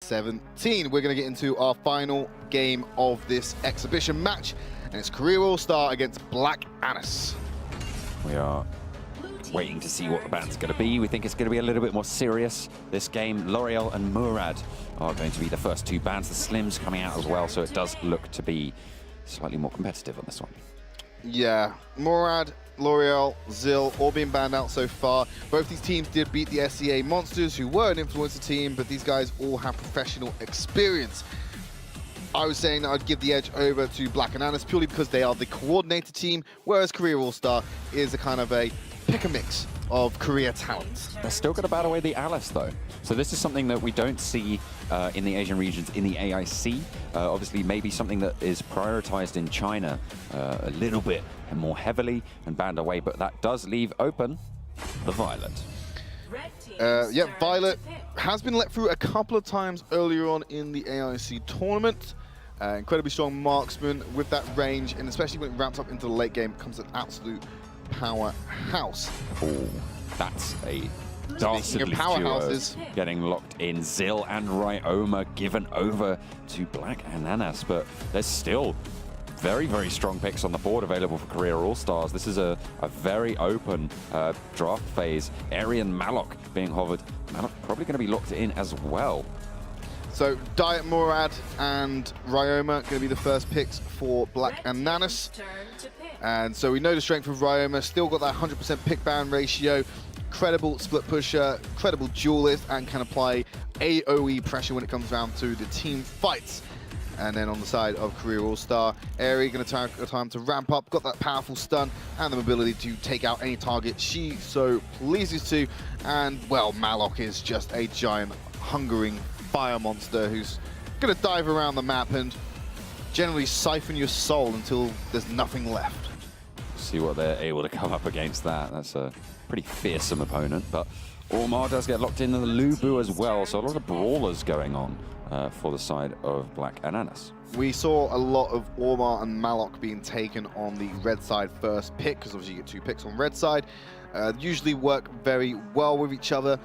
17. We're going to get into our final game of this exhibition match, and it's Korea All-Star against Black ANANAS. We are waiting to see what the band's going to be. We think it's going to be a little bit more serious. This game, L'Oreal and Murad are going to be the first two bands. The Slims coming out as well, so it does look to be slightly more competitive on this one. Yeah, Murad, L'Oreal, Zil, all being banned out so far. Both these teams did beat the SEA Monsters, who were an influencer team, but these guys all have professional experience. I was saying that I'd give the edge over to Black ANANAS purely because they are the coordinator team, whereas Korea All-Star is a kind of a pick-a-mix of Korea talents. They're still going to battle away the ALLSTAR though. So this is something that we don't see in the Asian regions in the AIC. Obviously maybe something that is prioritized in China a little bit more heavily and banned away, but that does leave open the Violet. Yeah, Violet has been let through a couple of times earlier on in the AIC tournament. Incredibly strong marksman with that range, and especially when it ramps up into the late game, becomes an absolute powerhouse. Oh, that's a dastardly powerhouses getting locked in. Zil and Ryoma given over to Black ANANAS, but there's still very, very strong picks on the board available for Korea All-Stars. This is a very open draft phase. Ari and Malok being hovered. Malok probably going to be locked in as well. So Diet Murad and Ryoma going to be the first picks for Black ANANAS. And so we know the strength of Ryoma, still got that 100% pick ban ratio, credible split pusher, credible duelist, and can apply AoE pressure when it comes down to the team fights. And then on the side of Korea All-Star, Ari going to take a time to ramp up, got that powerful stun and the mobility to take out any target she so pleases to. And, well, Malok is just a giant, hungering fire monster who's going to dive around the map and generally siphon your soul until there's nothing left. See what they're able to come up against that. That's a pretty fearsome opponent, but Ormar does get locked in the Lubu as well, so a lot of brawlers going on for the side of Black ANANAS. We saw a lot of Ormar and Malok being taken on the red side first pick, because obviously you get two picks on red side. Usually work very well with each other,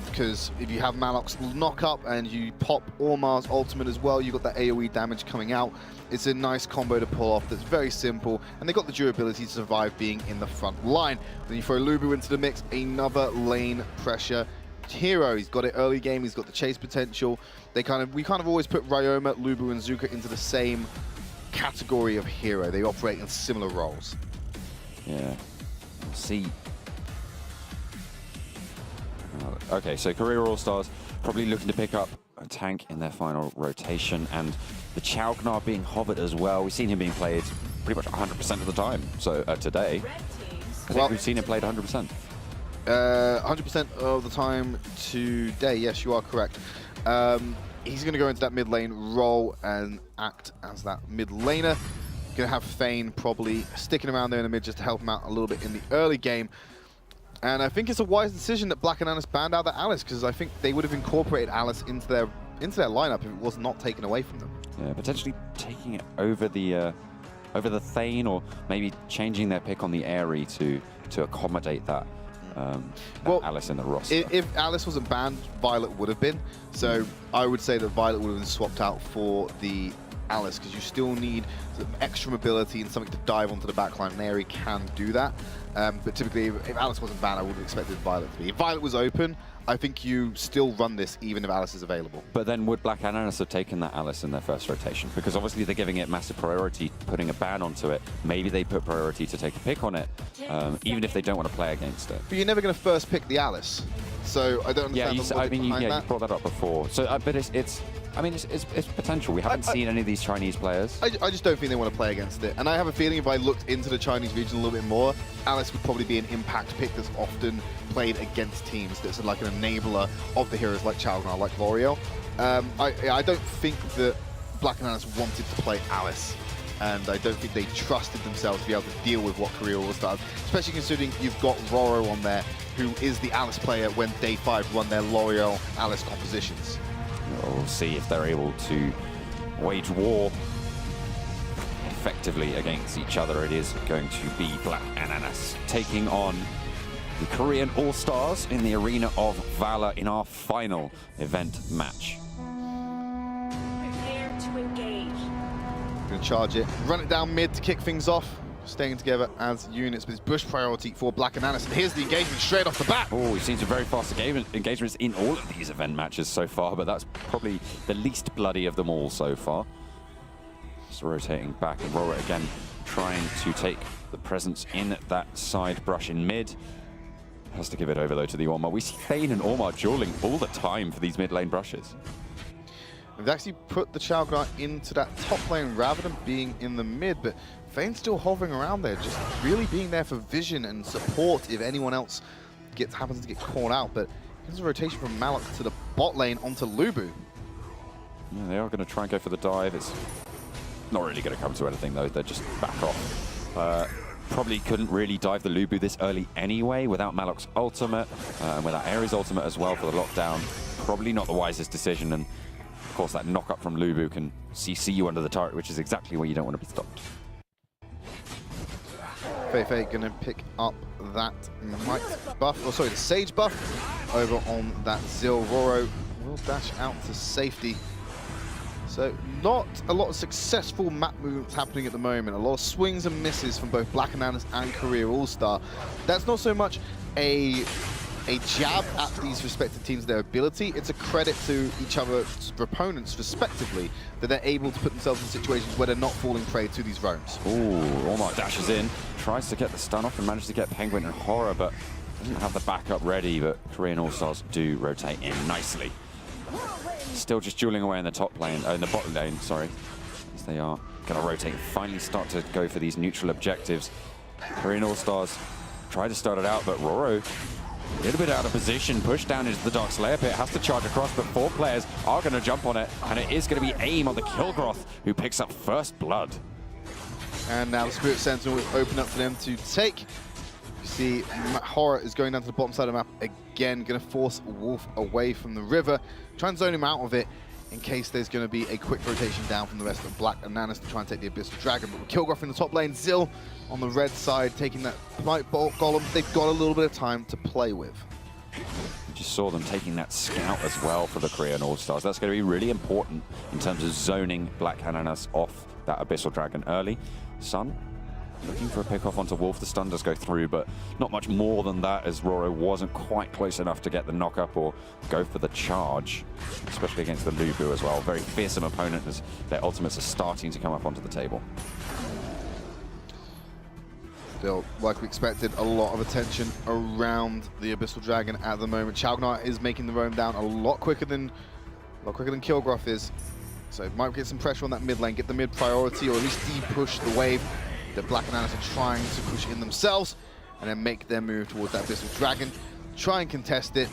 because if you have Malok's knock up and you pop Ormar's ultimate as well, you've got that AoE damage coming out. It's a nice combo to pull off that's very simple, and they've got the durability to survive being in the front line. Then you throw Lubu into the mix, another lane pressure hero. He's got it early game, he's got the chase potential. We kind of always put Ryoma, Lubu, and Zuka into the same category of hero. They operate in similar roles. Yeah, we'll see. Okay, so Korea All-Stars probably looking to pick up a tank in their final rotation, and the Chaognar being hovered as well. We've seen him being played pretty much 100% of the time. So today, I think we've seen him played 100%. 100% of the time today, yes, you are correct. He's going to go into that mid lane role and act as that mid laner. Going to have Thane probably sticking around there in the mid just to help him out a little bit in the early game. And I think it's a wise decision that Black ANANAS banned out the Alice, because I think they would have incorporated Alice into their lineup if it was not taken away from them. Yeah, potentially taking it over the Thane, or maybe changing their pick on the Aerie to accommodate that. Well, Alice in the roster. If Alice wasn't banned, Violet would have been. So I would say that Violet would have been swapped out for the Alice, because you still need some extra mobility and something to dive onto the backline, and Aerie can do that. But typically, if Alice wasn't banned, I would have expected Violet to be. If Violet was open, I think you still run this even if Alice is available. But then would Black ANANAS have taken that Alice in their first rotation? Because obviously they're giving it massive priority, putting a ban onto it. Maybe they put priority to take a pick on it, even if they don't want to play against it. But you're never going to first pick the Alice. So I don't understand the logic behind that. You brought that up before. So, but it's potential. We haven't seen any of these Chinese players. I just don't think they want to play against it. And I have a feeling if I looked into the Chinese region a little bit more, Alice would probably be an impact pick that's often played against teams that's like an enabler of the heroes like Chaognar, like L'Oreal. I don't think that Black ANANAS wanted to play Alice. And I don't think they trusted themselves to be able to deal with what Korea All-Stars, especially considering you've got Roro on there, who is the Alice player when Day 5 run their L'Oreal Alice compositions. We'll see if they're able to wage war effectively against each other. It is going to be Black ANANAS taking on the Korean All-Stars in the arena of Valor in our final event match. Gonna charge it, run it down mid to kick things off. Staying together as units, but it's push priority for Black Ananas. And here's the engagement straight off the bat. Oh, we've seen some very fast engagements in all of these event matches so far, but that's probably the least bloody of them all so far. Just rotating back, and Roro again trying to take the presence in that side brush in mid. Has to give it over though to the Orma. We see Thane and Orma dueling all the time for these mid lane brushes. They've actually put the Chalgar into that top lane rather than being in the mid, but Thane's still hovering around there, just really being there for vision and support if anyone else happens to get caught out. But here's a rotation from Malok to the bot lane onto Lubu. Yeah, they are going to try and go for the dive. It's not really going to come to anything though. They're just back off. Probably couldn't really dive the Lubu this early anyway without Malok's ultimate and without Ares' ultimate as well for the lockdown. Probably not the wisest decision, and of course that knock up from Lubu can CC you under the turret, which is exactly where you don't want to be stopped. Fei gonna pick up that Might buff, or sorry, the Sage buff over on that Zil. Roro will dash out to safety. So not a lot of successful map movements happening at the moment. A lot of swings and misses from both Black Ananas and Career All-Star. That's not so much a jab at these respective teams, their ability. It's a credit to each other's opponents, respectively, that they're able to put themselves in situations where they're not falling prey to these roams. Ooh, All Might dashes in, tries to get the stun off and manages to get Penguin and Horror, but doesn't have the backup ready. But Korean All-Stars do rotate in nicely. Still just dueling away in the top lane, in the bottom lane, sorry, as they are going to rotate and finally start to go for these neutral objectives. Korean All-Stars try to start it out, but Roro a little bit out of position, pushed down into the Dark Slayer pit, has to charge across, but 4 players are going to jump on it, and it is going to be AIM on the Kilgroth, who picks up first blood. And now the Spirit Sentinel is open up for them to take. You see Horror is going down to the bottom side of the map again, going to force Wolf away from the river, try and zone him out of it in case there's going to be a quick rotation down from the rest of Black Ananas to try and take the Abyssal Dragon. But with Kilgroth in the top lane, Zil on the red side taking that Light Bolt Golem. They've got a little bit of time to play with. We just saw them taking that scout as well for the Korean All-Stars. That's going to be really important in terms of zoning Black Ananas off that Abyssal Dragon early. Sun looking for a pick off onto Wolf. The stun does go through, but not much more than that, as Roro wasn't quite close enough to get the knock up or go for the charge, especially against the Lubu as well. Very fearsome opponent as their ultimates are starting to come up onto the table. Still, like we expected, a lot of attention around the Abyssal Dragon at the moment. Chalgnar is making the roam down a lot quicker than Kilgroth is. So might get some pressure on that mid lane, get the mid priority, or at least de-push the wave that Black Ananas are trying to push in themselves, and then make their move towards that Abyssal Dragon, try and contest it.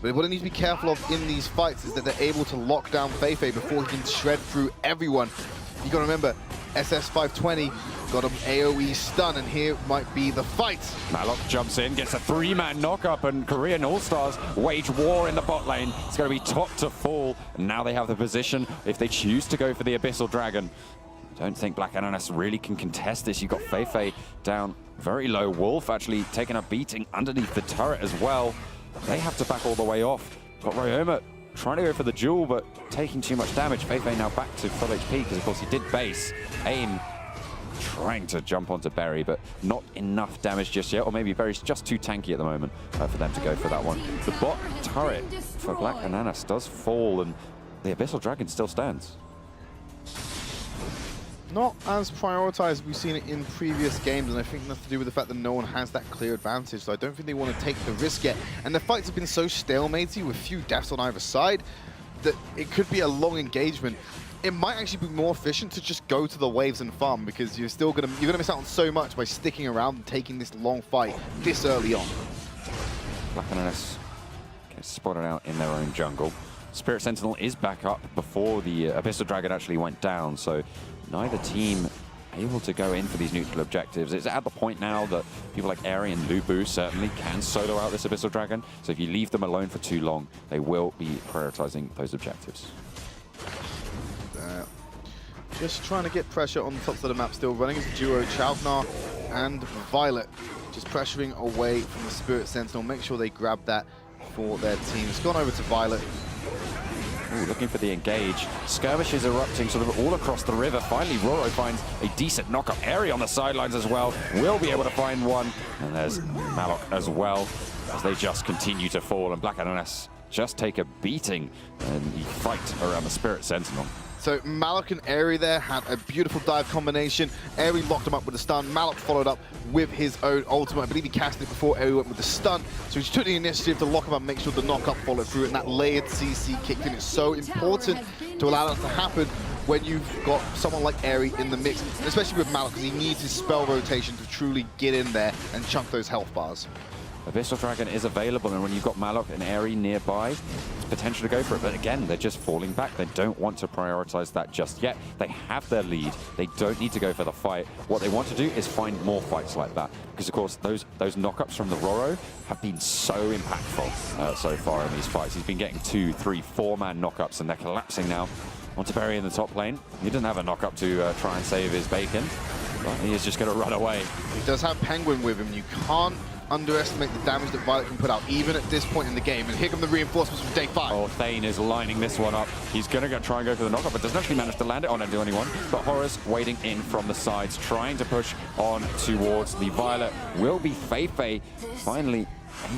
But what they need to be careful of in these fights is that they're able to lock down Fei before he can shred through everyone. You gotta remember, SS520 got an AoE stun, and here might be the fight. Malok jumps in, gets a 3-man knock-up, and Korean All-Stars wage war in the bot lane. It's going to be top to full, and now they have the position if they choose to go for the Abyssal Dragon. Don't think Black Ananas really can contest this. You've got Fei down very low. Wolf actually taking a beating underneath the turret as well. They have to back all the way off. Got Ryoma trying to go for the duel, but taking too much damage. Fei now back to full HP, because of course he did base. AIM trying to jump onto Berry, but not enough damage just yet, or maybe Berry's just too tanky at the moment for them to go for that one. The bot turret for Black Ananas does fall, and the Abyssal Dragon still stands. Not as prioritized as we've seen it in previous games, and I think that's to do with the fact that no one has that clear advantage, so I don't think they want to take the risk yet. And the fights have been so stalematy with few deaths on either side that it could be a long engagement. It might actually be more efficient to just go to the waves and farm, because you're gonna miss out on so much by sticking around and taking this long fight this early on. Black Ananas gets spotted out in their own jungle. Spirit Sentinel is back up before the Abyssal Dragon actually went down, so neither team able to go in for these neutral objectives. It's at the point now that people like Aerie and Lubu certainly can solo out this Abyssal Dragon, so if you leave them alone for too long, they will be prioritizing those objectives. Just trying to get pressure on the top of the map, still running as a duo, Chalgnar and Violet. Just pressuring away from the Spirit Sentinel. Make sure they grab that for their team. It's gone over to Violet. Ooh, looking for the engage. Skirmishes erupting sort of all across the river. Finally, Roro finds a decent knock-up. Airy on the sidelines as well. Will be able to find one. And there's Malok as well, as they just continue to fall. And Black Ananas just take a beating in the fight around the Spirit Sentinel. So Malok and Airy there had a beautiful dive combination. Airy locked him up with a stun. Malok followed up with his own ultimate. I believe he cast it before Airy went with the stun. So he took the initiative to lock him up and make sure the knock-up followed through. And that layered CC kicked in. It's so important to allow that to happen when you've got someone like Airy in the mix, especially with Malok, because he needs his spell rotation to truly get in there and chunk those health bars. Abyssal Dragon is available, and when you've got Malok and Airy nearby, it's potential to go for it. But again, they're just falling back. They don't want to prioritize that just yet. They have their lead. They don't need to go for the fight. What they want to do is find more fights like that. Because, of course, those knockups from the Roro have been so impactful so far in these fights. He's been getting 2, 3, 4-man knockups, and they're collapsing now onto Berry in the top lane. He doesn't have a knockup to try and save his bacon, but he is just going to run away. He does have Penguin with him. You can't underestimate the damage that Violet can put out, even at this point in the game. And here come the reinforcements from day 5. Oh, Thane is lining this one up. He's going to try and go for the knockup, but doesn't actually manage to land it on anyone. But Horus waiting in from the sides, trying to push on towards the Violet. Will be Feifei finally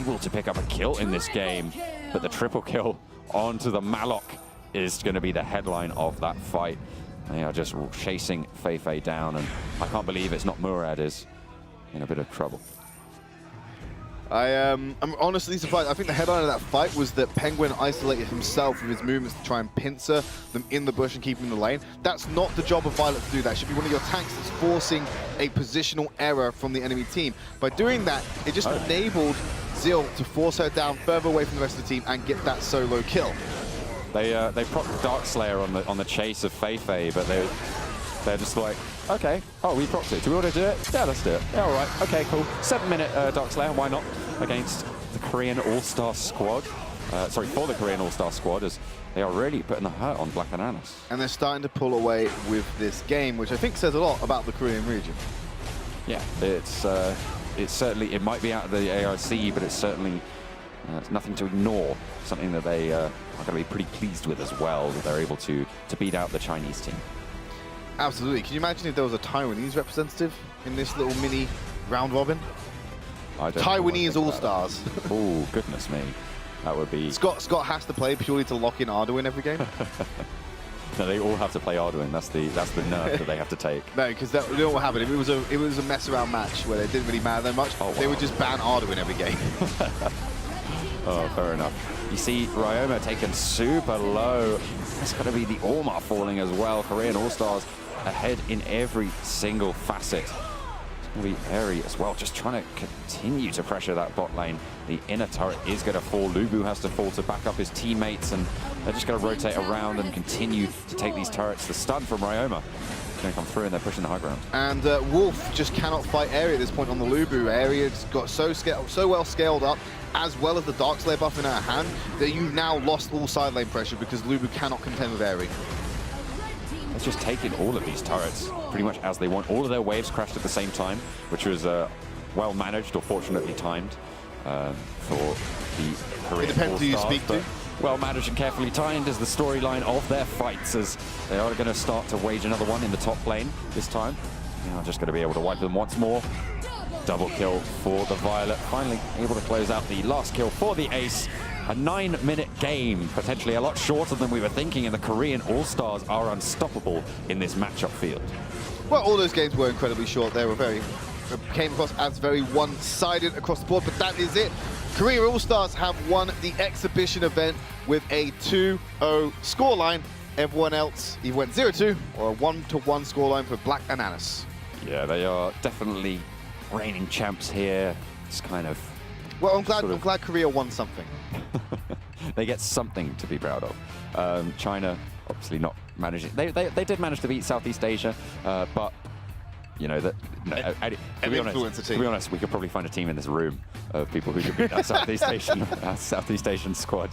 able to pick up a kill in this game, but the triple kill onto the Malok is going to be the headline of that fight. They are just chasing Feifei down, and I can't believe it's not Murad is in a bit of trouble. I'm honestly surprised. I think the headline of that fight was that Penguin isolated himself with his movements to try and pincer them in the bush and keep them in the lane. That's not the job of Violet to do that. It should be one of your tanks that's forcing a positional error from the enemy team. By doing that, it just enabled Zil to force her down further away from the rest of the team and get that solo kill. They propped Darkslayer on the chase of Feifei, but they're just like, okay, oh, we propped it. Do we want to do it? Yeah, let's do it. Yeah, all right, okay, cool. 7-minute Darkslayer, why not? Against the Korean All-Star squad. Sorry, for the Korean All-Star squad, as they are really putting the hurt on Black Ananas. And they're starting to pull away with this game, which I think says a lot about the Korean region. Yeah, it's certainly, it might be out of the AIC, but it's certainly it's nothing to ignore. Something that they are going to be pretty pleased with as well, that they're able to beat out the Chinese team. Absolutely. Can you imagine if there was a Taiwanese representative in this little mini round robin? Taiwanese All-Stars. Oh, goodness me. That would be... Scott has to play purely to lock in Arduin every game? No, they all have to play Arduin. That's the nerf that they have to take. No, because you know what happened? If it was a mess around match where they didn't really matter that much, they would just ban Arduin every game. Oh, fair enough. You see Ryoma taken super low. That's got to be the Ormar falling as well. Korean All-Stars ahead in every single facet. It's going to be Airy as well, just trying to continue to pressure that bot lane. The inner turret is going to fall. Lubu has to fall to back up his teammates, and they're just going to rotate around and continue to take these turrets. The stun from Ryoma is going to come through, and they're pushing the high ground. And Wolf just cannot fight Airy at this point on the Lubu. Airy's got so well scaled up, as well as the Darkslayer buff in her hand, that you've now lost all side lane pressure because Lubu cannot contend with Airy. They're just taking all of these turrets pretty much as they want. All of their waves crashed at the same time, which was well managed or fortunately timed for the Korean It depends who you speak to. Well managed and carefully timed is the storyline of their fights, as they are going to start to wage another one in the top lane this time. They are just going to be able to wipe them once more. Double kill for the Violet, finally able to close out the last kill for the Ace. A 9-minute game, potentially a lot shorter than we were thinking, and the Korean All-Stars are unstoppable in this matchup field. Well, all those games were incredibly short. They were came across as very one-sided across the board, but that is it. Korea All-Stars have won the exhibition event with a 2-0 scoreline. Everyone else either went 0-2 or a 1-1 scoreline for Black Ananas. Yeah, they are definitely reigning champs here. It's kind of... Well, I'm glad Korea won something. They get something to be proud of. China, obviously not managing. They did manage to beat Southeast Asia, but you know that. To be honest, we could probably find a team in this room of people who could beat that Southeast Asian squad.